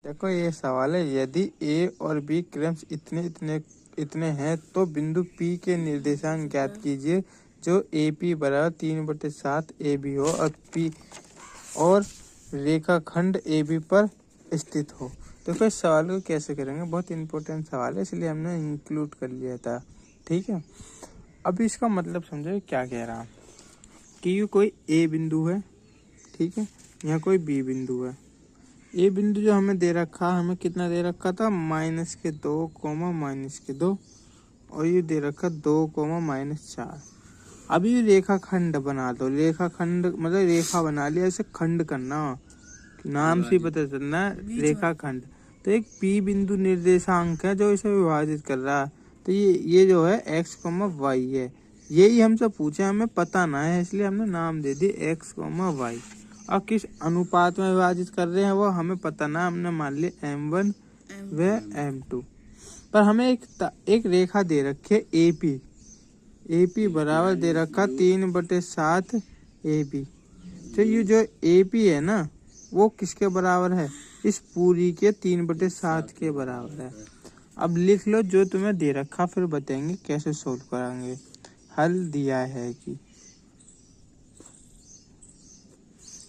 देखो ये सवाल है, यदि ए और बी क्रम्स इतने इतने इतने हैं तो बिंदु पी के निर्देशांक ज्ञात कीजिए जो ए पी बराबर 3/7 ए बी हो और पी और रेखाखंड ए बी पर स्थित हो। देखो इस सवाल को कैसे करेंगे, बहुत इंपॉर्टेंट सवाल है इसलिए हमने इंक्लूड कर लिया था। ठीक है, अब इसका मतलब समझो क्या कह रहा कि ये कोई ए बिंदु है, ठीक है, यहाँ कोई बी बिंदु है। ये बिंदु जो हमें दे रखा, हमें कितना दे रखा था, -2, -2 और ये दे रखा 2, -4। अब ये रेखाखंड बना दो, रेखाखंड मतलब रेखा बना लिया, ऐसे खंड करना, नाम से पता चलना रेखाखंड। तो एक पी बिंदु निर्देशांक है जो इसे विभाजित कर रहा है, तो ये जो है x, y है। यही हमसे पूछे, हमें पता ना है इसलिए हमने नाम दे दी x, y। और किस अनुपात में विभाजित कर रहे हैं वो हमें पता ना, हमने मान लिया m1 व m2। पर हमें एक रेखा दे रखी है AP बराबर दे रखा 3/7 AB। तो ये जो AP है ना वो किसके बराबर है, इस पूरी के 3/7 के बराबर है। अब लिख लो जो तुम्हें दे रखा, फिर बताएंगे कैसे सोल्व कराएंगे। हल दिया है कि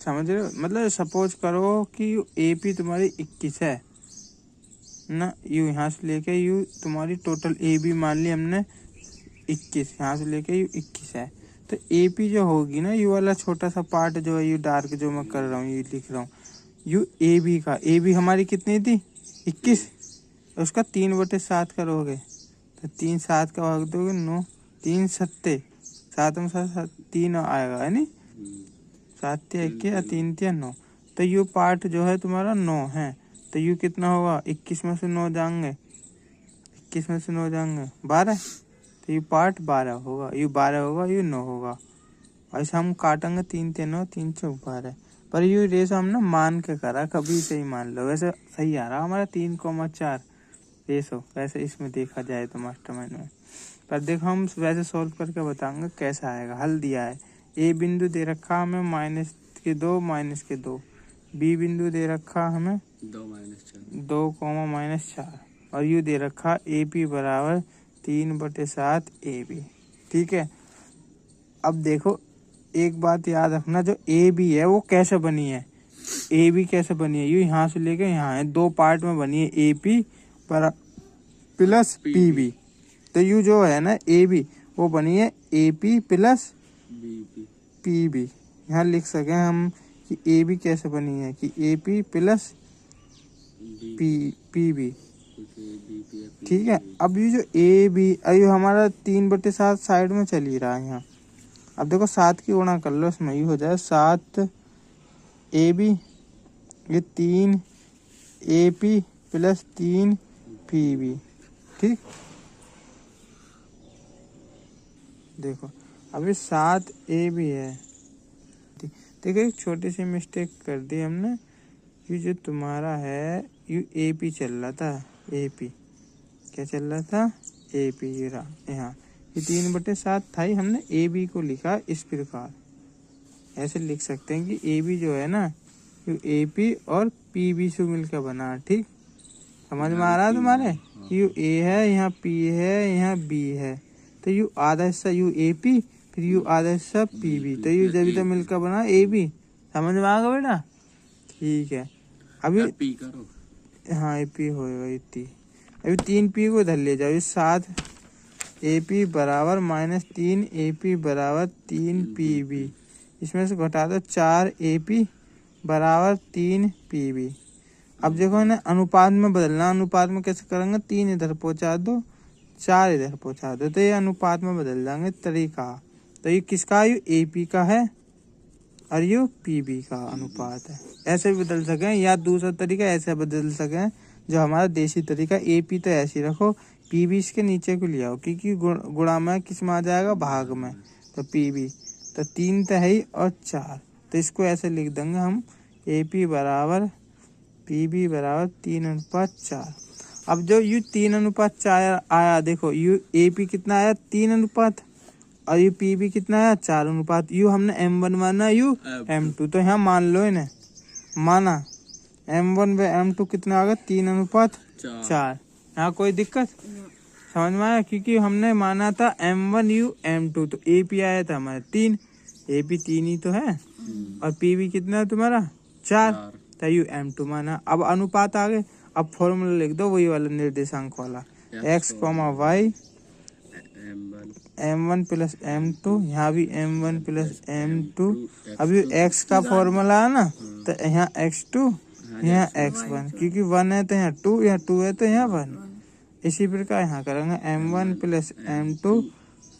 समझ रहे हो, मतलब सपोज करो कि AP तुम्हारी 21 है ना, यू यहाँ से लेके यू तुम्हारी टोटल AB मान ली हमने 21, यहाँ से लेके यू 21 है। तो AP जो होगी ना, यू वाला छोटा सा पार्ट जो है, यू डार्क जो मैं कर रहा हूँ, यू लिख रहा हूँ, यू AB का, AB हमारी कितनी थी 21, उसका 3/7 करोगे तो 3 7 का भाग दोगे 9, 3 7 7 में 7 3 आएगा है नहीं, 7 21 या 3 9। तो यू पार्ट जो है तुम्हारा 9 है, तो यू कितना होगा, 21 में से 9 जाएंगे, 21 में से 9 जाएंगे 12, तो यू पार्ट 12 होगा, यू 12 होगा, यू 9 होगा। ऐसे हम काटेंगे 3 3 9 3 4 12, पर यू रेस हमने मान के करा, कभी सही मान लो, वैसे सही आ रहा हमारा 3,4 रेसो, वैसे इसमें देखा जाए तो मास्टरमाइंड में। पर देखो हम वैसे सोल्व करके बताएंगे कैसा आएगा। हल दिया है, ए बिंदु दे रखा हमें -2 बी बिंदु दे रखा हमें 2, -4 और यू दे रखा AP बराबर 3/7 AB। ठीक है, अब देखो एक बात याद रखना, जो AB है वो कैसे बनी है, AB कैसे बनी है, यू यहाँ से लेके यहाँ है, 2 पार्ट में बनी है, AP प्लस PB। तो यू जो है ना AB वो बनी है AP प्लस PB। यहाँ लिख सके हम कि AB कैसे बनी है कि AP प्लस PB। ठीक है, अब ये जो AB अयो हमारा 3/7 साइड में चल ही रहा है यहाँ। अब देखो 7 की गुणा कर लो, इसमें ये हो जाए 7 AB, ये 3 AP प्लस 3 PB। ठीक, देखो अभी 7 AB है। देखो एक छोटी सी मिस्टेक कर दी हमने, ये जो तुम्हारा है यू AP चल रहा था, AP क्या चल रहा था, AP यहाँ ये 3/7 था ही, हमने AB को लिखा इस प्रकार, ऐसे लिख सकते हैं कि AB जो है ना यू AP और PB से मिलकर बना। ठीक, समझ में आ रहा है तुम्हारे, यू A है, यहाँ P है, यहाँ B है, तो यू आधा हिस्सा यू AP, फिर यू आधा हिस्सा PB, तो यू जब तक मिलकर बना AB। समझ में आ गया बेटा। ठीक है, अभी करो, हाँ AP होएगा इतनी। अभी 3P को इधर ले जाओ, इस 7 AP बराबर -3 AP बराबर 3 PB, इसमें से घटा दो 4 AP बराबर 3 PB। अब देखो ना अनुपात में बदलना, अनुपात में कैसे करेंगे, 3 इधर पहुंचा दो 4 इधर पहुंचा दो, तो ये अनुपात में बदल जाएंगे तरीका। तो ये किसका, ये AP का है और ये PB का अनुपात है। ऐसे भी बदल सकें, या दूसरा तरीका ऐसे बदल सकें जो हमारा देसी तरीका, AP तो ऐसे ही रखो, PB इसके नीचे को ले आओ, क्योंकि गुणा में किस में आ जाएगा, भाग में, तो PB तो 3 तो है ही और 4, तो इसको ऐसे लिख देंगे हम AP बराबर PB बराबर 3:4। अब जो यू 3:4 आया, देखो यू AP कितना आया 3 और यू PB कितना आया 4, यू हमने M1 माना, यू M2, तो यहाँ मान लो इन्हें, माना M1/M2 कितना आ गया 3:4। यहाँ कोई दिक्कत समझ में आया? क्योंकि हमने माना था M1U M2, तो AP आया था हमारा 3, AP 3 ही तो है, और PB कितना है तुम्हारा 4, तो U M2 माना। अब अनुपात आ गए, अब फॉर्मूला लिख दो वही वाला निर्देशांक वाला, x, y M1 + M2, यहाँ भी M1 + M2। अभी x का फॉर्मूला है ना, तो यहाँ x2 यहाँ x1, क्योंकि 1 है तो यहाँ 2, यहाँ 2 है तो यहाँ 1। इसी प्रकार यहाँ करेंगे M1 + M2,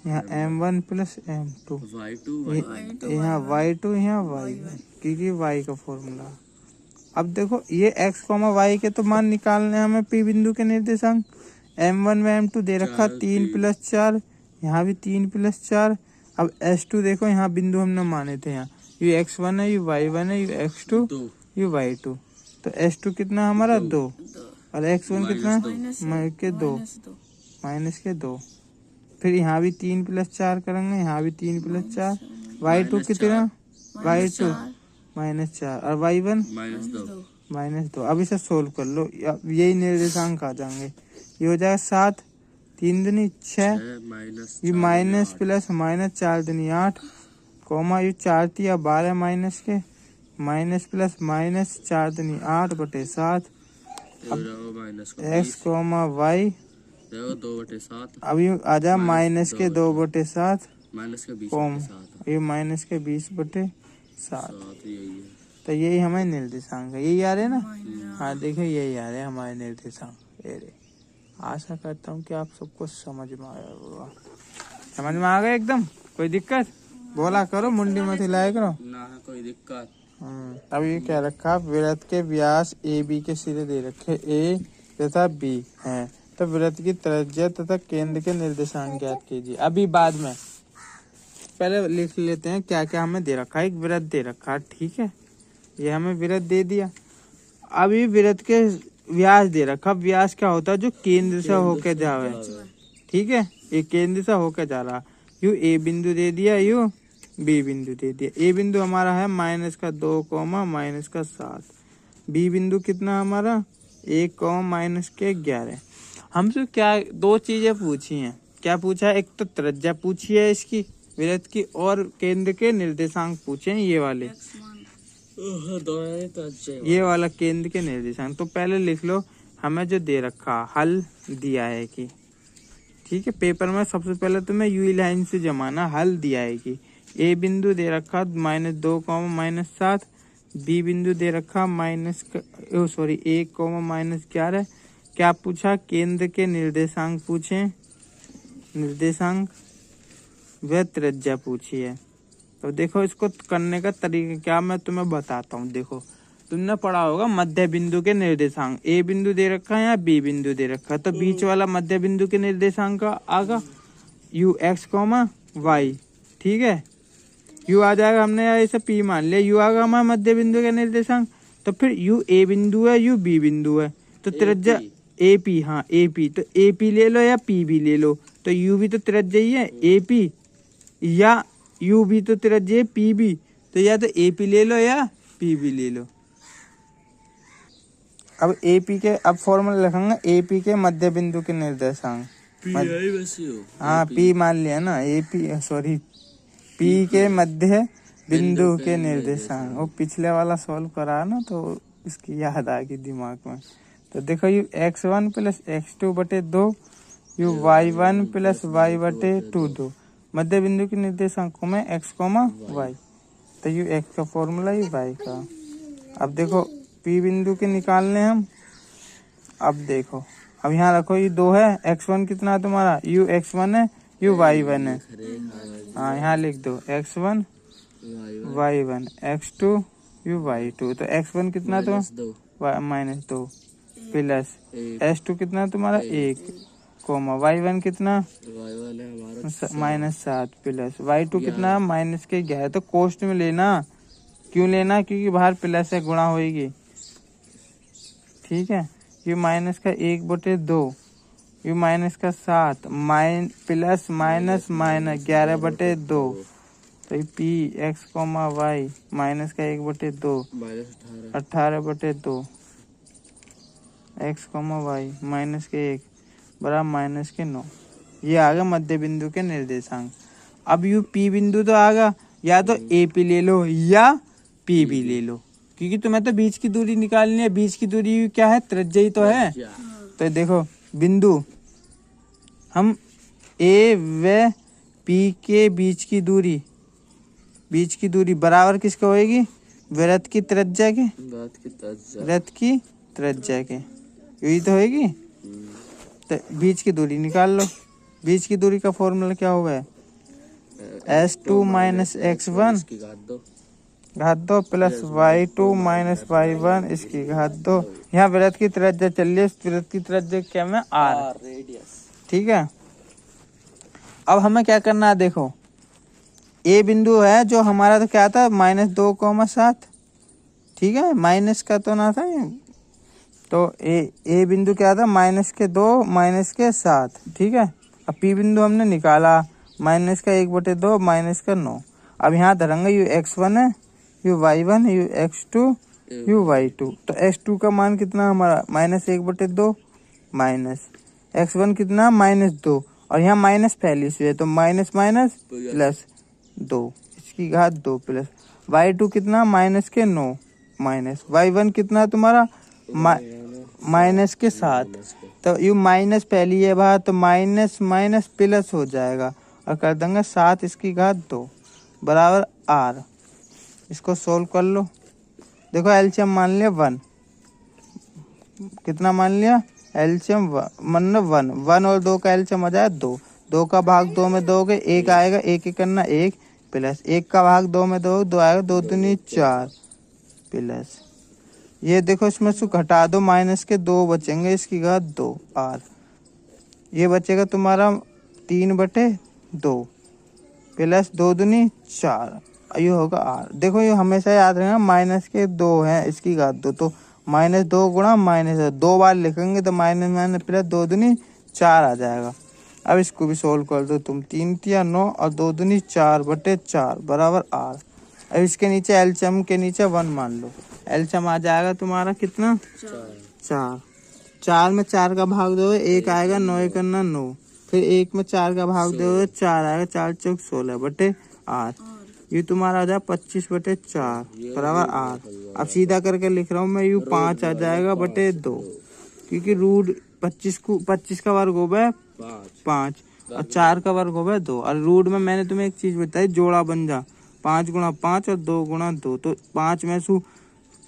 यहाँ M1 + M2, यहाँ y2 यहाँ y1, क्योंकि y का फॉर्मूला। अब देखो ये x, y के तो मान निकालने हमें P बिंदु के निर्देशांक। M1 में M2 दे रखा 3 + 4, यहाँ भी 3 + 4। अब S2 देखो, यहाँ बिंदु हमने माने थे, यहाँ यू x1 है, यू y1 है, यू x2 यू y2, तो S2 कितना हमारा 2, और x1 कितना -2। फिर यहाँ भी 3 + 4 करेंगे, यहाँ भी 3 + 4, y2 कितना y2 -4, और y1 -2। अब इसे सोल्व कर लो, यही निर्देशांक आ जाएंगे। ये हो जाएगा 7, 3 दूनी 6, ये माइनस प्लस माइनस 4 दूनी 8, कोमा ये 4 तिया 12 माइनस के, माइनस प्लस माइनस 4 दूनी 8/7। x, y 2/7, अभी आ जा माइनस के 2/7, कोम ये माइनस के 20/7। तो यही हमारे निर्देशांक है, यही आ रहे ना? हाँ देखो यही आ रहे हैं हमारे निर्देशांक। ये आशा करता हूँ कि आप सबको समझ में आया होगा। समझ में आ गया एकदम? कोई दिक्कत बोला करो, मुंडी मत हिलाया करो ना, कोई दिक्कत। अब ये क्या रखा, वृत्त के व्यास AB के सिरे दे रखे A तथा B हैं, तो वृत्त की त्रिज्या तथा केंद्र के निर्देशांक ज्ञात कीजिए। अभी बाद में, पहले लिख लेते हैं क्या क्या हमें दे रखा है। एक वृत्त दे रखा, ठीक है, ये हमें वृत्त दे दिया। अभी वृत्त के व्यास दे रखा, व्यास क्या होता है, जो केंद्र से होके जावे, ठीक है, ये केंद्र से होके जा रहा। यू A बिंदु दे दिया, यू B बिंदु दे दिया। A बिंदु हमारा है -2, -7। B बिंदु कितना हमारा 1, -11। हमसे क्या दो चीजें पूछी हैं, क्या पूछा है, एक तो त्रिज्या पूछी है इसकी वृत्त की, और केंद्र के निर्देशांक पूछे हैं ये वाले, ये वाला केंद्र के निर्देशांक। तो पहले लिख लो हमें जो दे रखा, हल दिया है कि, ठीक है, पेपर में सबसे पहले तुम्हें यू लाइन से जमाना, हल दिया है कि A बिंदु दे रखा -2, -7, B बिंदु दे रखा -1, -11। क्या पूछा, केंद्र के निर्देशांक पूछे, निर्देशांक व त्रिज्या पूछी है। तो देखो इसको करने का तरीका क्या, मैं तुम्हें बताता हूँ। देखो तुमने पढ़ा होगा मध्य बिंदु के निर्देशांक, A बिंदु दे रखा है या B बिंदु दे रखा है, तो बीच वाला मध्य बिंदु के निर्देशांक का आगा UX, Y, ठीक है, U आ जाएगा, हमने ऐसे P मान लिया, U आगा हमारा मध्य बिंदु के निर्देशांक। तो फिर U A बिंदु है, U B बिंदु है, तो त्रिज्या AP, हाँ AP, तो AP ले लो या P भी ले लो, तो U भी तो त्रिज्या ही है AP, या U भी तो त्रिज्या है PB, तो या तो AP ले लो या PB ले लो। अब AP के, अब फॉर्मूला लिखेंगे AP के मध्य बिंदु के निर्देशांक, हाँ P मान लिया ना, AP सॉरी P के मध्य बिंदु के निर्देशांक, वो पिछले वाला सॉल्व करा ना, तो इसकी याद आ गई दिमाग में। तो देखो you x1 + x2/2, you y1 + y/2, मध्य बिंदु के निर्देशांकों में x, y, तो यू x का फॉर्मूला, यू y का। अब देखो P बिंदु के निकालने हम। अब देखो, अब यहाँ रखो, ये 2 है, x1 कितना है तुम्हारा, यू x1 है, यू y1 है, हाँ यहाँ लिख दो x1 y1, x2 you y2, तो x1 कितना तो -2 प्लस s2 कितना तुम्हारा 1, y1 कितना -7 प्लस y2 कितना -11। तो कोष्ट में लेना, क्यों लेना, क्योंकि बाहर प्लस से गुणा होगी, ठीक है। ये -1/2, ये -7, प्लस माइनस -11/2, तो P X comma Y minus का 1/2 -18 18/2 एक्स कॉमा वाई माइनस के 1 बराबर माइनस के 9। ये आ गया मध्य बिंदु के निर्देशांक। अब यू पी बिंदु तो आ गया, या तो ए पी ले लो या पी बी ले लो, क्योंकि तुम्हें तो बीच की दूरी निकालनी है। बीच की दूरी क्या है, त्रिज्या ही तो है। तो देखो बिंदु हम ए व पी के बीच की दूरी बराबर किसके होएगी, वृत्त की त्रिज्या के, वृत्त की त्रिज्या के, यही तो होएगी। तो बीच की दूरी निकाल लो। बीच की दूरी का फॉर्मूला क्या होगा, S2 माइनस x1 घात 2 प्लस y2 माइनस y1 इसकी घात 2। यहाँ वृत्त की त्रिज्या चल रही है, वृत्त की त्रिज्या क्या में r, ठीक है। अब हमें क्या करना है, देखो ए बिंदु है जो हमारा तो क्या था -2,7, ठीक है, माइनस का तो ना था। तो ए बिंदु क्या था -2 -7, ठीक है। अब पी बिंदु हमने निकाला माइनस का 1/2 माइनस का 9। अब यहाँ धरेंगे यू x1 है, you y1 you x2 you y2। तो x2 का मान कितना हमारा -1/2 माइनस x1 कितना -2, और यहाँ माइनस फैली हुई है तो माइनस माइनस प्लस 2 इसकी घात 2 प्लस y2 कितना माइनस के 9 माइनस y1 कितना तुम्हारा माइनस के 7। तो यू माइनस फैली है बाहर तो माइनस माइनस प्लस हो जाएगा, और कर देंगे 7 इसकी घात 2 बराबर r। इसको सोल्व कर लो। देखो एलसीएम मान लिया 1, कितना मान लिया एलसीएम 1 और 2 का एलसीएम आ जाए 2। 2 का भाग 2 में दोगे 1 आएगा, 1 करना 1 प्लस 1 का भाग 2 में 2 आएगा, 2 दूनी 4 प्लस ये देखो इसमें से घटा दो माइनस के 2 बचेंगे, इसकी घात 2 r। ये बचेगा तुम्हारा 3/2 प्लस 2 दूनी 4, ये होगा r। देखो ये हमेशा याद रखना माइनस के 2 है, इसकी घात 2, तो -2 गुणा माइनस 2 बार लिखेंगे तो माइनस माइनस प्लस 2 दूनी 4 आ जाएगा। अब इसको भी सोल्व कर दो तुम, 3 या 9 और 2 दूनी 4/4 बराबर r। अब इसके नीचे एलसीएम के नीचे 1 मान लो, एलसीएम आ जाएगा तुम्हारा कितना 4। 4 में 4 का भाग दो 1 आएगा, 9 करना 9, फिर 1 में 4 का भाग दो 4 आएगा, 4 चौक 16/8। ये तुम्हारा आ जाए 25/4 बराबर r। अब सीधा करके लिख रहा हूँ मैं, यू 5 आ जाएगा बटे 2, क्योंकि रूट 25 का वर्ग हो गया 5 और 4 का वर्ग हो गया 2, और रूट में मैंने तुम्हें एक चीज बताई, जोड़ा बन जा 5 गुणा 5 और 2 गुणा 2। तो 5 में से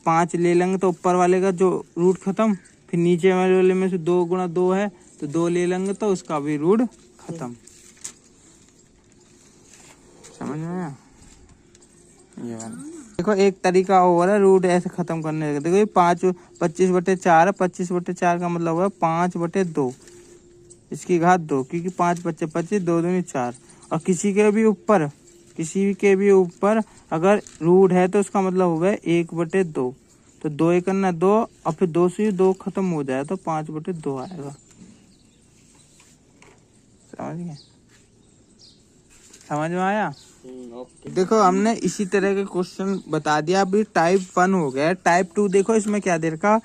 5 ले लेंगे तो ऊपर वाले का जो रूट खत्म, फिर नीचे वाले में से 2 गुणा 2 है तो 2 ले लेंगे तो उसका भी रूट खत्म। समझ में आया? ये वाला देखो एक तरीका और है रूट ऐसे खत्म करने का। देखो ये 25/4 है, 25/4 का मतलब है 5/2 इसकी घात 2, क्योंकि 5 × 25 2 दूनी 4। और किसी के भी ऊपर अगर रूट है तो उसका मतलब होगा 1/2, तो 2 1 करना 2 और फिर 2 से 2 खत्म हो जाए तो 5/2 आएगा। समझ में आया? देखो हमने इसी तरह के क्वेश्चन बता दिया। अभी टाइप 1 हो गया। टाइप 2 देखो इसमें क्या दे रखा,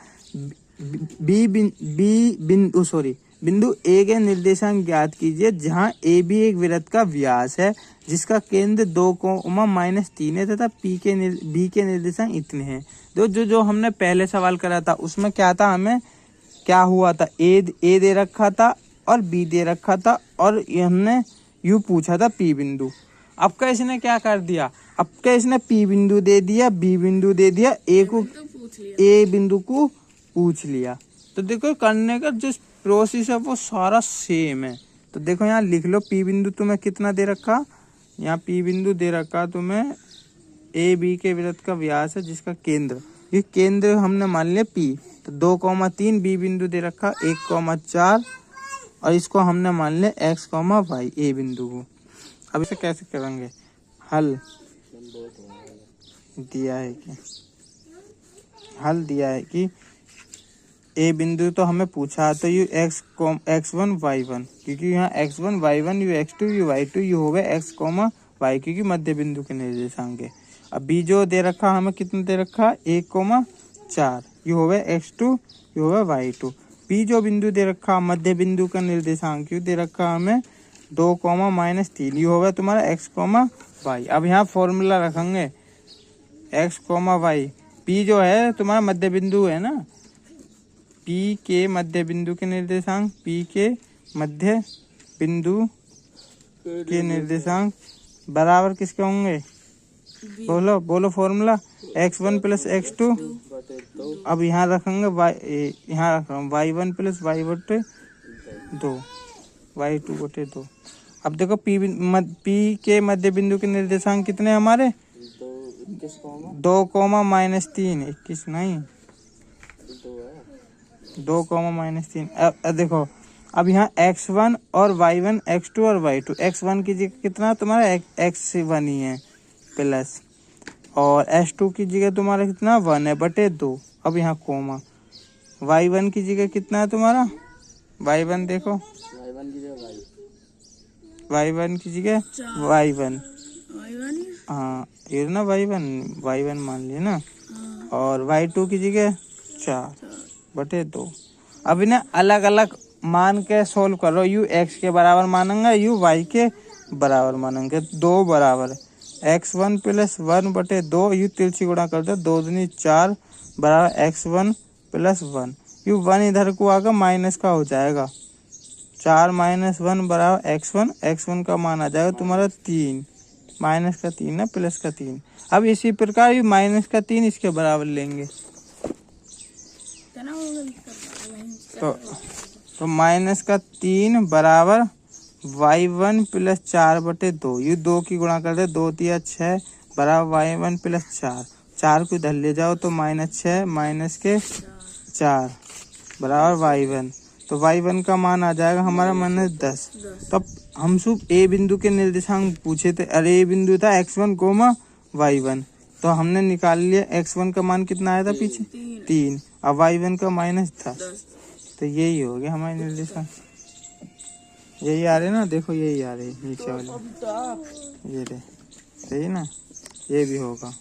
बिंदु ए के निर्देशांक ज्ञात कीजिए जहां ए बी एक वृत्त का व्यास है जिसका केंद्र 2,-3 है तथा बी के निर्देशांक इतने हैं। जो हमने पहले सवाल करा था उसमें क्या था, हमें क्या हुआ था, ए दे रखा था और बी दे रखा था और हमने यू पूछा था पी बिंदु। अब का इसने क्या कर दिया, अब का इसने पी बिंदु दे दिया, बी बिंदु दे दिया, ए बिंदु को पूछ लिया। तो देखो करने का जो प्रोसेस है वो सारा सेम है। तो देखो यहाँ लिख लो, पी बिंदु तुम्हें कितना दे रखा, यहाँ पी बिंदु दे रखा तुम्हें ए बी के वृत्त का व्यास है जिसका केंद्र, ये केंद्र हमने मान लिया पी। तो 2,3 बी बिंदु दे रखा 1,4 और इसको हमने मान लिया x, y ए बिंदु को। अब इसे कैसे करेंगे, हल दिया है कि ए बिंदु तो हमें पूछा तो यू x1 y1, क्योंकि यहाँ x1 y1 you x2 you y2 you हो गया x, y, क्योंकि मध्य बिंदु के निर्देशांक है। अब बी जो दे रखा हमें कितना दे रखा 1,4, ये हो गया x2, ये हो गया y2। बी जो बिंदु दे रखा मध्य बिंदु का निर्देशांक क्यों दे रखा हमें 2,-3, ये हो गया तुम्हारा x, y। अब यहाँ फॉर्मूला रखेंगे x, y। पी जो है तुम्हारा मध्य बिंदु है ना, पी के मध्य बिंदु के निर्देशांक, पी के मध्य बिंदु के निर्देशांक बराबर किसके होंगे, बोलो बोलो फॉर्मूला x1 + x2। अब यहाँ रखेंगे यहाँ रख रहा हूँ y1 + y2, y2/2। अब देखो पी के मध्य बिंदु के निर्देशांक कितने हमारे 2,-3, 21 नहीं 2,-3। अब देखो अब यहाँ x1 और y1, x2 और y2, x1 की जगह कितना तुम्हारा x1 ही है प्लस, और x2 की जगह तुम्हारा कितना 1/2। अब यहाँ कोमा y1 की जगह कितना है तुम्हारा y1, देखो y1 की जगह y1, हाँ ये ना y1 मान लिया ना, और y2 की जगह 4/2। अब इन्हें अलग अलग मान के सोल्व करो, यू x के बराबर मानेंगे, यू y के बराबर मानेंगे। 2 बराबर x1 + 1/2, यू तिरछी गुणा कर दो 2 दूनी 4 बराबर x1 + 1, यू 1 इधर को आकर माइनस का हो जाएगा, 4 - 1 बराबर x1 का मान आ जाएगा तुम्हारा 3, -3 ना +3। अब इसी प्रकार यू -3 इसके बराबर लेंगे, तो -3 बराबर y1 + 4/2, ये 2 की गुणा कर दे 2 × 6 बराबर y1 + 4, 4 को इधर ले जाओ तो -6 - 4 बराबर y1, तो y1 का मान आ जाएगा हमारा -10। तब हम सब ए बिंदु के निर्देशांक पूछे थे, अरे ए बिंदु था x1, y1, तो हमने निकाल लिया x1 का मान कितना आया था पीछे 3, अब y1 का -10, तो यही हो गया हमारे निर्देशांक। यही आ रहे ना, देखो यही आ रहे नीचे वाले, ये रहे सही ना, ये भी होगा।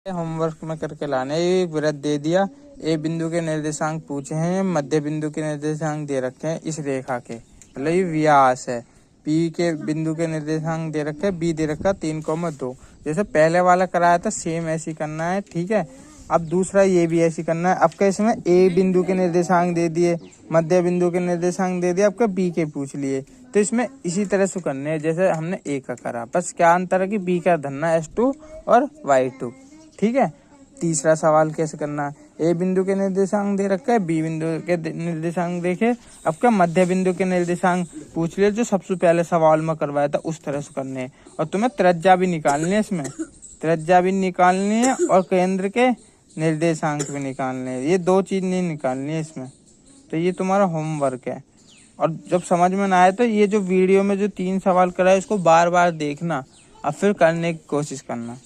होमवर्क में करके लाने, एक वृत्त दे दिया, ए बिंदु के निर्देशांक पूछे हैं, मध्य बिंदु के निर्देशांक दे रखे हैं इस रेखा के, मतलब ये व्यास है। पी के बिंदु के निर्देशांक दे रखे हैं, बी दे रखा 3,2, जैसे पहले वाला कराया था सेम ऐसी करना है, ठीक है। अब दूसरा ये भी ऐसी करना है। अब कैसे में ए बिंदु के निर्देशांक दे दिए, मध्य बिंदु के निर्देशांक दे दिए, आपका बी के पूछ लिए, तो इसमें इसी तरह से करने हैं जैसे हमने ए का करा, बस क्या अंतर है कि बी का धरना S2 और y2, ठीक है। तीसरा सवाल कैसे करना है, ए बिंदु के निर्देशांक दे रखा है, बी बिंदु के निर्देशांक देखे, अब क्या मध्य बिंदु के निर्देशांक पूछ लिए, जो सबसे पहले सवाल में करवाया था उस तरह से करने हैं। और तुम्हें त्रिज्या भी निकालनी है, इसमें त्रिज्या भी निकालनी है और केंद्र के निर्देशांक भी निकालने हैं, ये 2 चीज नहीं निकालनी है इसमें। तो ये तुम्हारा होमवर्क है, और जब समझ में ना आए तो ये जो वीडियो में जो 3 सवाल कराए इसको बार बार देखना और फिर करने की कोशिश करना।